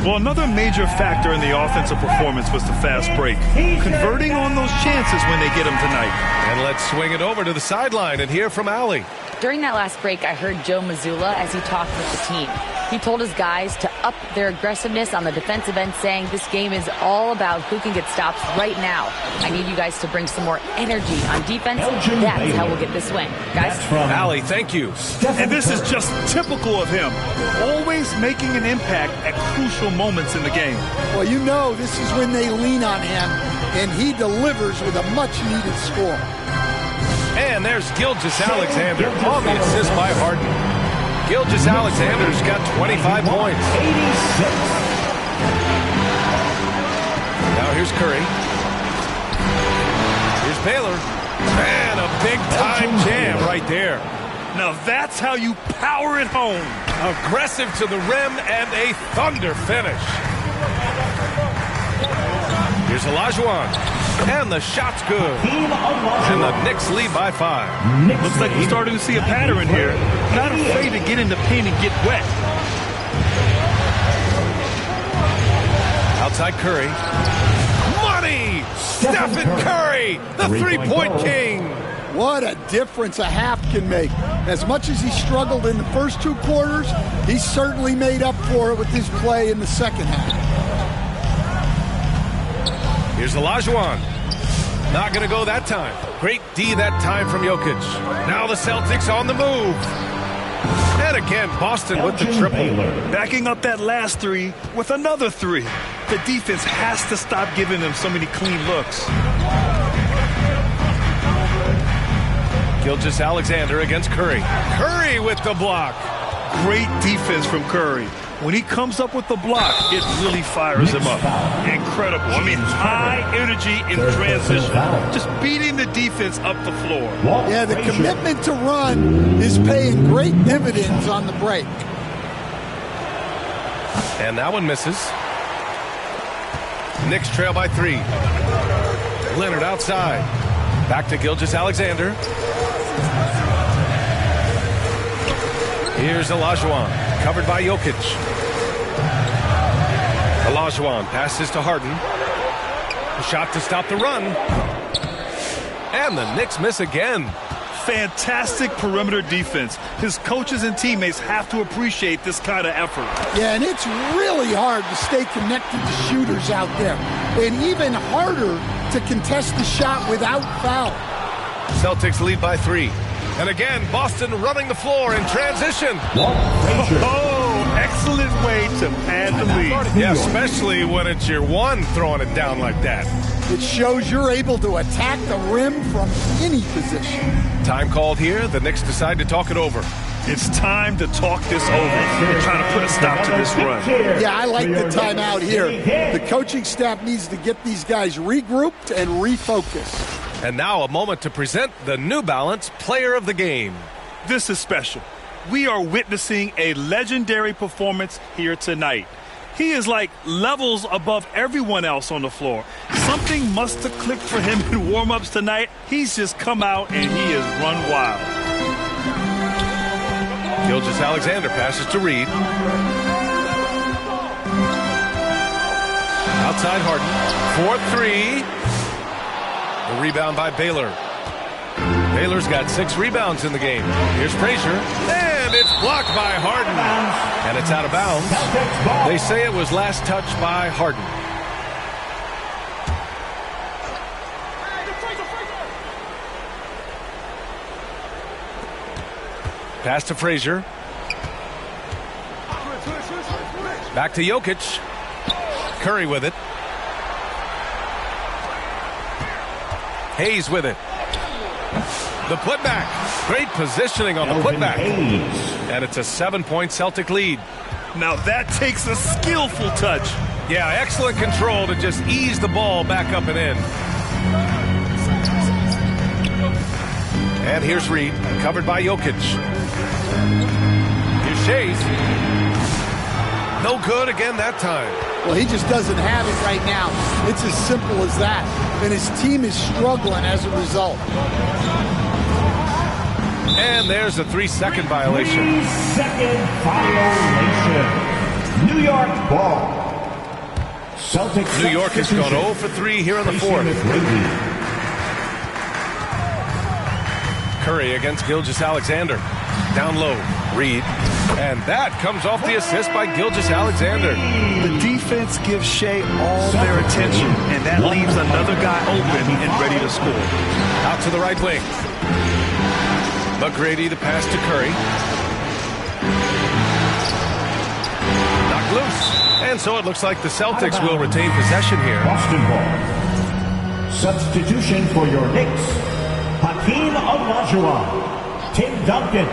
[SPEAKER 4] Well, another major factor in the offensive performance was the fast break, converting on those chances when they get them tonight.
[SPEAKER 3] And let's swing it over to the sideline and hear from Allie.
[SPEAKER 9] During that last break, I heard Joe Mazzulla as he talked with the team. He told his guys to up their aggressiveness on the defensive end, saying this game is all about who can get stops right now. I need you guys to bring some more energy on defense. That's how we'll get this win. Guys?
[SPEAKER 3] Allie, thank you.
[SPEAKER 4] And this is just typical of him, always making an impact at crucial moments in the game.
[SPEAKER 5] Well, you know this is when they lean on him, and he delivers with a much-needed score.
[SPEAKER 3] And there's Gilgeous-Alexander on the assist by Harden. Gilgeous-Alexander's got 25 points.
[SPEAKER 6] 86.
[SPEAKER 3] Now here's Curry. Here's Baylor. And a big-time jam right there.
[SPEAKER 4] Now that's how you power it home.
[SPEAKER 3] Aggressive to the rim and a thunder finish. Here's Olajuwon. And the shot's good. And the Knicks lead by 5.
[SPEAKER 4] Looks like we're starting to see a pattern here. Not afraid to get in the paint and get wet.
[SPEAKER 3] Outside Curry. Money! Stephen Curry, the three-point king.
[SPEAKER 5] What a difference a half can make. As much as he struggled in the first 2 quarters, he certainly made up for it with his play in the second half.
[SPEAKER 3] Here's Olajuwon. Not going to go that time. Great D that time from Jokic. Now the Celtics on the move. And again, Boston with the triple.
[SPEAKER 4] Backing up that last 3 with another 3. The defense has to stop giving them so many clean looks.
[SPEAKER 3] Gilgeous-Alexander against Curry. Curry with the block.
[SPEAKER 4] Great defense from Curry. When he comes up with the block, it really fires him up. Incredible. I mean, high energy in transition. Just beating the defense up the floor.
[SPEAKER 5] Yeah, the commitment to run is paying great dividends on the break.
[SPEAKER 3] And that one misses. Knicks trail by 3. Leonard outside. Back to Gilgeous-Alexander. Here's Olajuwon. Covered by Jokic. Olajuwon passes to Harden. A shot to stop the run. And the Knicks miss again.
[SPEAKER 4] Fantastic perimeter defense. His coaches and teammates have to appreciate this kind of effort.
[SPEAKER 5] Yeah, and it's really hard to stay connected to shooters out there. And even harder to contest the shot without foul.
[SPEAKER 3] Celtics lead by 3. And again, Boston running the floor in transition.
[SPEAKER 4] Oh, excellent way to pad the lead.
[SPEAKER 3] Yeah, especially when it's your one throwing it down like that.
[SPEAKER 5] It shows you're able to attack the rim from any position.
[SPEAKER 3] Time called here. The Knicks decide to talk it over.
[SPEAKER 4] It's time to talk this over. They're trying to put a stop to this run.
[SPEAKER 5] Yeah, I like the timeout here. The coaching staff needs to get these guys regrouped and refocused.
[SPEAKER 3] And now a moment to present the New Balance Player of the Game.
[SPEAKER 4] This is special. We are witnessing a legendary performance here tonight. He is like levels above everyone else on the floor. Something must have clicked for him in warm-ups tonight. He's just come out and he has run wild.
[SPEAKER 3] Gilgeous-Alexander passes to Reed. Outside Harden. 4-3. The rebound by Baylor. Baylor's got 6 rebounds in the game. Here's Frazier. And it's blocked by Harden. And it's out of bounds. They say it was last touched by Harden. Pass to Frazier. Back to Jokic. Curry with it. Hayes with it. The putback. Great positioning on the putback. And it's a 7-point Celtic lead.
[SPEAKER 4] Now that takes a skillful touch.
[SPEAKER 3] Yeah, excellent control to just ease the ball back up and in. And here's Reed, covered by Jokic. Here's Shays. No good again that time.
[SPEAKER 5] Well, he just doesn't have it right now. It's as simple as that. And his team is struggling as a result.
[SPEAKER 3] And there's a 3-second violation.
[SPEAKER 6] 3-second violation. New York ball. Celtics.
[SPEAKER 3] New York has gone 0 for 3 here in the fourth. Curry against Gilgeous-Alexander. Down low, Reed. And that comes off the assist by Gilgeous-Alexander.
[SPEAKER 4] The defense gives Shea all their attention, and that leaves another guy open and ready to score.
[SPEAKER 3] Out to the right wing. McGrady the pass to Curry. Knocked loose. And so it looks like the Celtics will retain possession here.
[SPEAKER 6] Boston ball. Substitution for your Knicks. Hakeem Olajuwon. Tim Duncan.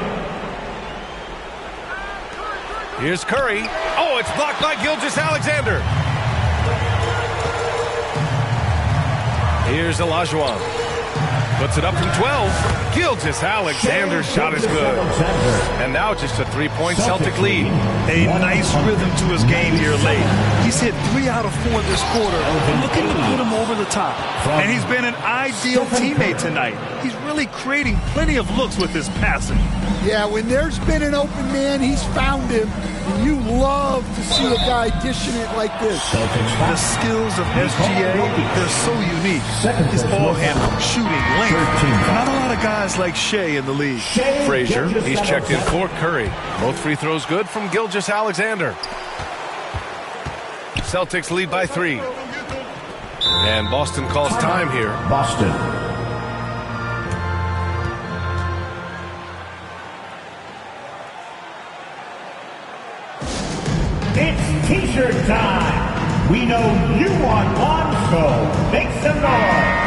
[SPEAKER 3] Here's Curry. Oh, it's blocked by Gilgeous-Alexander. Here's Olajuwon. Puts it up from 12. Gilgeous-Alexander's shot is good. And now just a 3-point Celtic lead.
[SPEAKER 4] A nice rhythm to his game here late. He's hit 3 out of 4 this quarter, looking to put him over the top. And he's been an ideal teammate tonight. He's really creating plenty of looks with his passing.
[SPEAKER 5] Yeah, when there's been an open man, he's found him. And you love to see a guy dishing it like this.
[SPEAKER 4] The skills of SGA, they're so unique. His ball handling, shooting, length. Not a lot of guys like Shea in the league.
[SPEAKER 3] Frazier, he's checked in for Curry. Both free throws good from Gilgeous-Alexander. Celtics lead by 3. And Boston calls time here.
[SPEAKER 6] Boston. It's T-shirt time. We know you want one, so make some noise.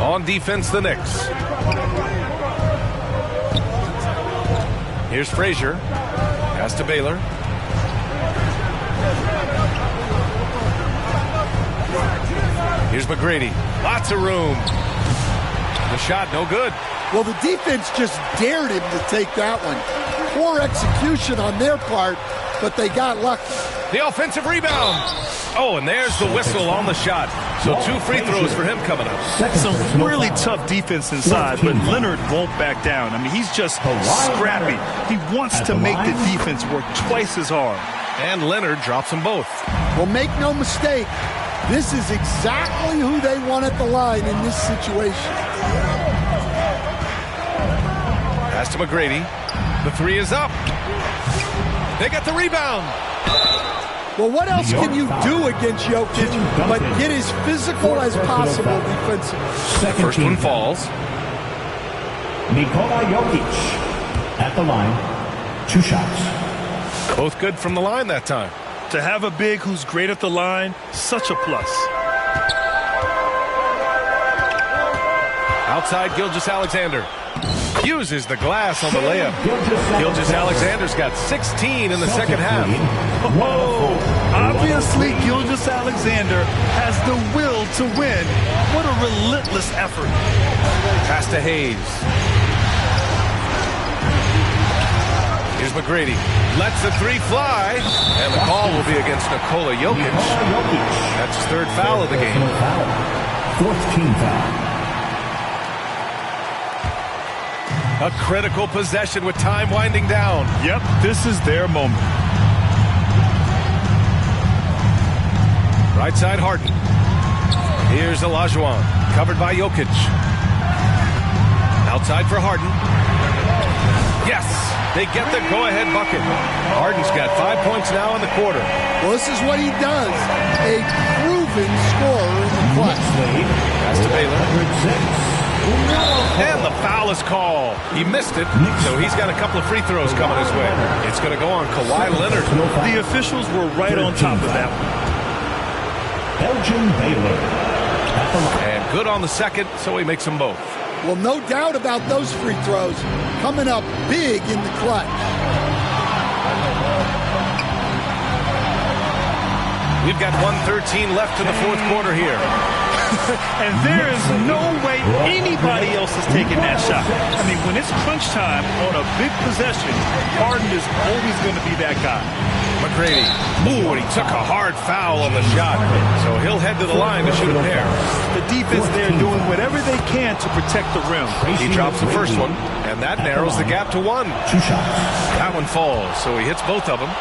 [SPEAKER 3] On defense, the Knicks. Here's Frazier. Pass to Baylor. Here's McGrady. Lots of room. The shot, no good.
[SPEAKER 5] Well, the defense just dared him to take that one. Poor execution on their part, but they got lucky.
[SPEAKER 3] The offensive rebound. Oh, and there's the whistle on the shot. So 2 free throws for him coming up.
[SPEAKER 4] Some really tough defense inside, but Leonard won't back down. I mean, he's just scrappy. He wants to make the defense work twice as hard.
[SPEAKER 3] And Leonard drops them both.
[SPEAKER 5] Well, make no mistake, this is exactly who they want at the line in this situation.
[SPEAKER 3] Pass to McGrady. The 3 is up. They get the rebound.
[SPEAKER 5] Well, what else can you do against Jokic but get as physical as possible defensively?
[SPEAKER 3] First one falls.
[SPEAKER 6] Nikola Jokic at the line. 2 shots.
[SPEAKER 3] Both good from the line that time.
[SPEAKER 4] To have a big who's great at the line, such a plus.
[SPEAKER 3] Outside, Gilgeous-Alexander uses the glass on the layup. Gilgeous-Alexander's got 16 in the second half.
[SPEAKER 4] Whoa! Obviously, Gilgeous-Alexander has the will to win. What a relentless effort.
[SPEAKER 3] Pass to Hayes. Here's McGrady. Lets the 3 fly. And the call will be against Nikola Jokic. That's his 3rd foul of the game.
[SPEAKER 6] 4th team foul.
[SPEAKER 3] A critical possession with time winding down.
[SPEAKER 4] Yep, this is their moment.
[SPEAKER 3] Right side, Harden. Here's Olajuwon, covered by Jokic. Outside for Harden. Yes, they get the go-ahead bucket. Harden's got 5 points now in the quarter.
[SPEAKER 5] Well, this is what he does. A proven scorer in the clutch.
[SPEAKER 3] Pass to Baylor. And the foul is called. He missed it, so he's got a couple of free throws coming his way. It's going to go on Kawhi Leonard.
[SPEAKER 4] The officials were right on top of that one.
[SPEAKER 6] Belgian Baylor.
[SPEAKER 3] And good on the second, so he makes them both.
[SPEAKER 5] Well, no doubt about those free throws coming up big in the clutch.
[SPEAKER 3] We've got 1:13 left in the fourth quarter here.
[SPEAKER 4] And there is no way anybody else is taking that shot. I mean, when it's crunch time on a big possession, Harden is always going to be that guy.
[SPEAKER 3] McGrady. Ooh, and he took a hard foul on the shot. So he'll head to the line to shoot a pair.
[SPEAKER 4] The defense there doing whatever they can to protect the rim.
[SPEAKER 3] He drops the first one, and that narrows the gap to one.
[SPEAKER 6] 2 shots.
[SPEAKER 3] That one falls, so he hits both of them.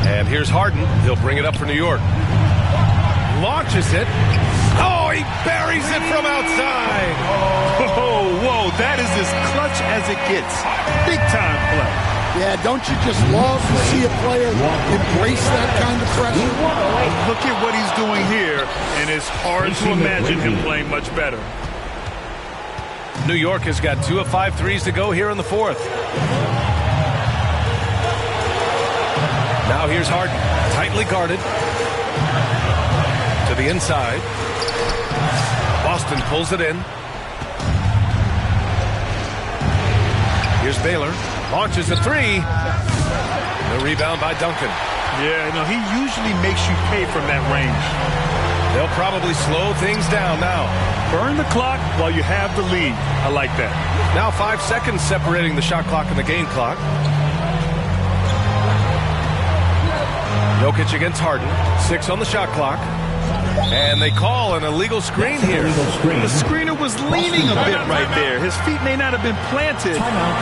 [SPEAKER 3] And here's Harden. He'll bring it up for New York. Launches it. Oh, he buries it from outside.
[SPEAKER 4] Oh, whoa, that is as clutch as it gets. Big time play.
[SPEAKER 5] Yeah, don't you just love to see a player embrace that kind of pressure?
[SPEAKER 4] Look at what he's doing here, and it's hard to imagine him playing much better.
[SPEAKER 3] New York has got 2 of 5 threes to go here in the fourth. Now here's Harden, tightly guarded. To the inside. Boston pulls it in. Here's Baylor. Launches a three. The rebound by Duncan.
[SPEAKER 4] Yeah, no, he usually makes you pay from that range.
[SPEAKER 3] They'll probably slow things down now.
[SPEAKER 4] Burn the clock while you have the lead. I like that.
[SPEAKER 3] Now 5 seconds separating the shot clock and the game clock. Jokic against Harden. 6 on the shot clock. And they call an illegal screen here.
[SPEAKER 4] The screener was leaning a bit right there. His feet may not have been planted.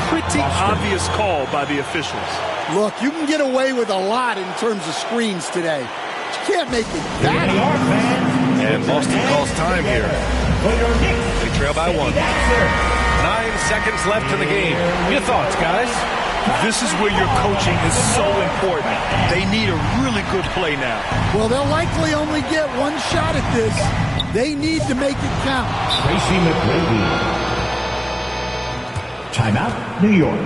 [SPEAKER 4] Pretty obvious call by the officials.
[SPEAKER 5] Look, you can get away with a lot in terms of screens today. You can't make it that easy.
[SPEAKER 3] And Boston calls time here. They trail by 1. 9 seconds left in the game. Your thoughts, guys?
[SPEAKER 4] This is where your coaching is so important. They need a really good play now.
[SPEAKER 5] Well, they'll likely only get one shot at this. They need to make it count.
[SPEAKER 6] Tracy McGrady. Timeout, New York.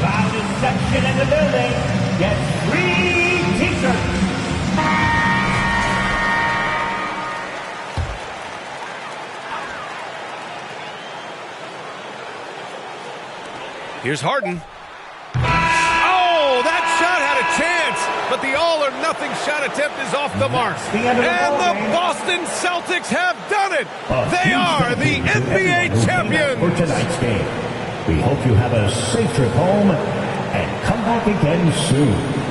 [SPEAKER 6] Loudest section in the building gets free t-shirts.
[SPEAKER 3] Here's Harden. Oh, that shot had a chance, but the all-or-nothing shot attempt is off the mark. And the Boston Celtics have done it. They are the NBA champions.
[SPEAKER 6] For tonight's game, we hope you have a safe trip home and come back again soon.